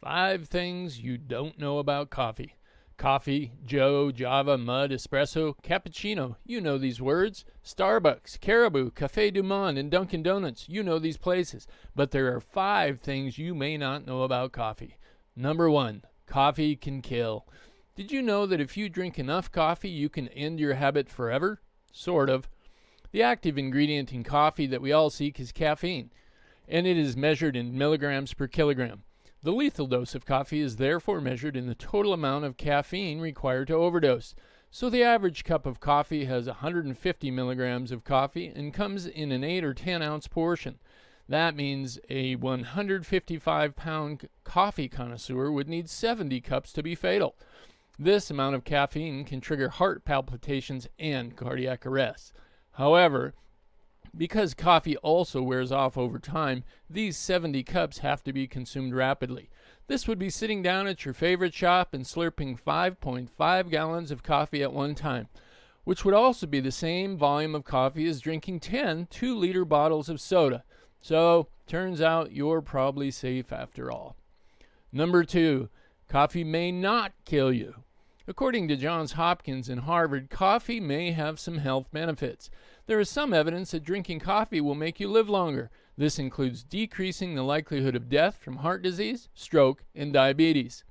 5 things you don't know about coffee. Coffee, Joe, Java, Mud, Espresso, Cappuccino, you know these words. Starbucks, Caribou, Café du Monde, and Dunkin' Donuts, you know these places. But there are 5 things you may not know about coffee. Number 1, coffee can kill. Did you know that if you drink enough coffee, you can end your habit forever? Sort of. The active ingredient in coffee that we all seek is caffeine, and it is measured in milligrams per kilogram. The lethal dose of coffee is therefore measured in the total amount of caffeine required to overdose. So the average cup of coffee has 150 milligrams of coffee and comes in an 8 or 10 ounce portion. That means a 155-pound coffee connoisseur would need 70 cups to be fatal. This amount of caffeine can trigger heart palpitations and cardiac arrest. However, because coffee also wears off over time, these 70 cups have to be consumed rapidly. This would be sitting down at your favorite shop and slurping 5.5 gallons of coffee at one time, which would also be the same volume of coffee as drinking 10 2-liter bottles of soda. So, turns out you're probably safe after all. Number 2, coffee may not kill you. According to Johns Hopkins and Harvard, coffee may have some health benefits. There is some evidence that drinking coffee will make you live longer. This includes decreasing the likelihood of death from heart disease, stroke, and diabetes.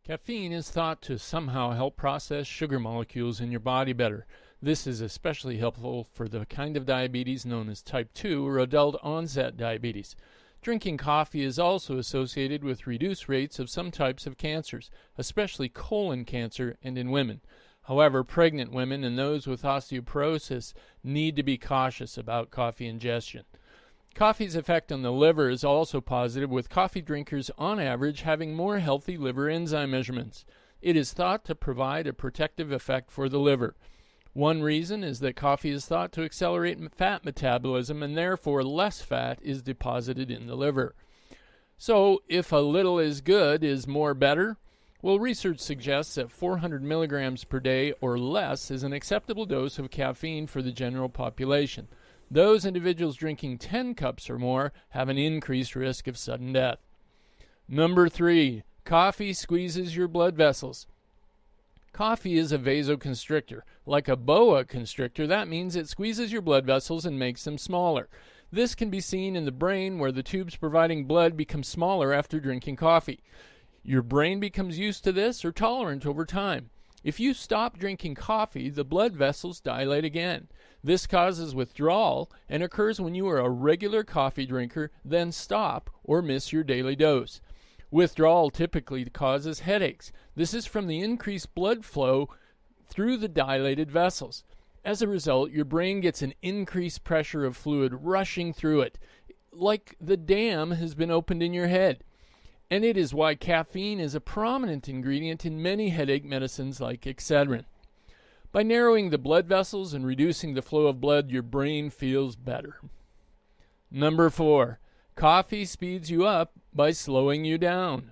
Caffeine is thought to somehow help process sugar molecules in your body better. This is especially helpful for the kind of diabetes known as type 2 or adult onset diabetes. Drinking coffee is also associated with reduced rates of some types of cancers, especially colon cancer and in women. However, pregnant women and those with osteoporosis need to be cautious about coffee ingestion. Coffee's effect on the liver is also positive, with coffee drinkers on average having more healthy liver enzyme measurements. It is thought to provide a protective effect for the liver. One reason is that coffee is thought to accelerate fat metabolism, and therefore less fat is deposited in the liver. So, if a little is good, is more better? Well, research suggests that 400 milligrams per day or less is an acceptable dose of caffeine for the general population. Those individuals drinking 10 cups or more have an increased risk of sudden death. Number 3, coffee squeezes your blood vessels. Coffee is a vasoconstrictor. Like a boa constrictor, that means it squeezes your blood vessels and makes them smaller. This can be seen in the brain, where the tubes providing blood become smaller after drinking coffee. Your brain becomes used to this or tolerant over time. If you stop drinking coffee, the blood vessels dilate again. This causes withdrawal and occurs when you are a regular coffee drinker, then stop or miss your daily dose. Withdrawal typically causes headaches. This is from the increased blood flow through the dilated vessels. As a result, your brain gets an increased pressure of fluid rushing through it, like the dam has been opened in your head. And it is why caffeine is a prominent ingredient in many headache medicines like Excedrin. By narrowing the blood vessels and reducing the flow of blood, your brain feels better. Number 4, coffee speeds you up by slowing you down.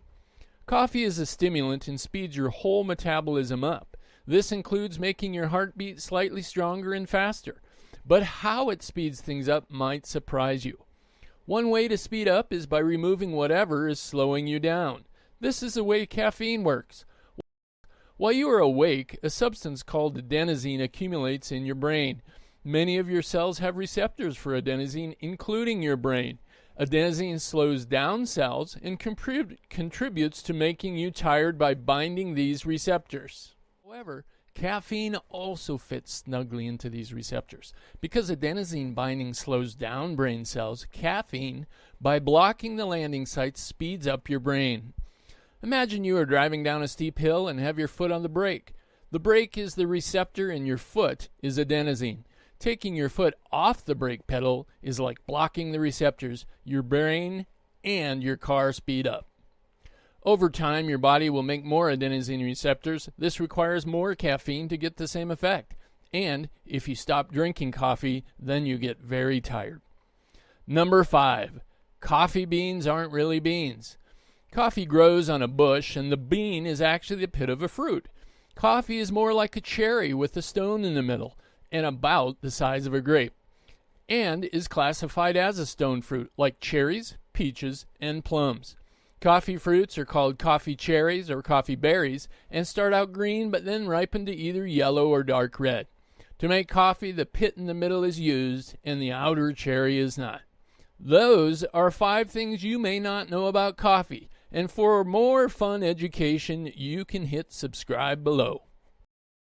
Coffee is a stimulant and speeds your whole metabolism up. This includes making your heart beat slightly stronger and faster. But how it speeds things up might surprise you. One way to speed up is by removing whatever is slowing you down. This is the way caffeine works. While you are awake, a substance called adenosine accumulates in your brain. Many of your cells have receptors for adenosine, including your brain. Adenosine slows down cells and contributes to making you tired by binding these receptors. However, caffeine also fits snugly into these receptors. Because adenosine binding slows down brain cells, caffeine, by blocking the landing sites, speeds up your brain. Imagine you are driving down a steep hill and have your foot on the brake. The brake is the receptor and your foot is adenosine. Taking your foot off the brake pedal is like blocking the receptors. Your brain and your car speed up. Over time, your body will make more adenosine receptors. This requires more caffeine to get the same effect. And if you stop drinking coffee, then you get very tired. Number 5, coffee beans aren't really beans. Coffee grows on a bush, and the bean is actually the pit of a fruit. Coffee is more like a cherry with a stone in the middle and about the size of a grape, and is classified as a stone fruit like cherries, peaches, and plums. Coffee fruits are called coffee cherries or coffee berries and start out green but then ripen to either yellow or dark red. To make coffee, the pit in the middle is used and the outer cherry is not. Those are 5 things you may not know about coffee. And for more fun education, you can hit subscribe below.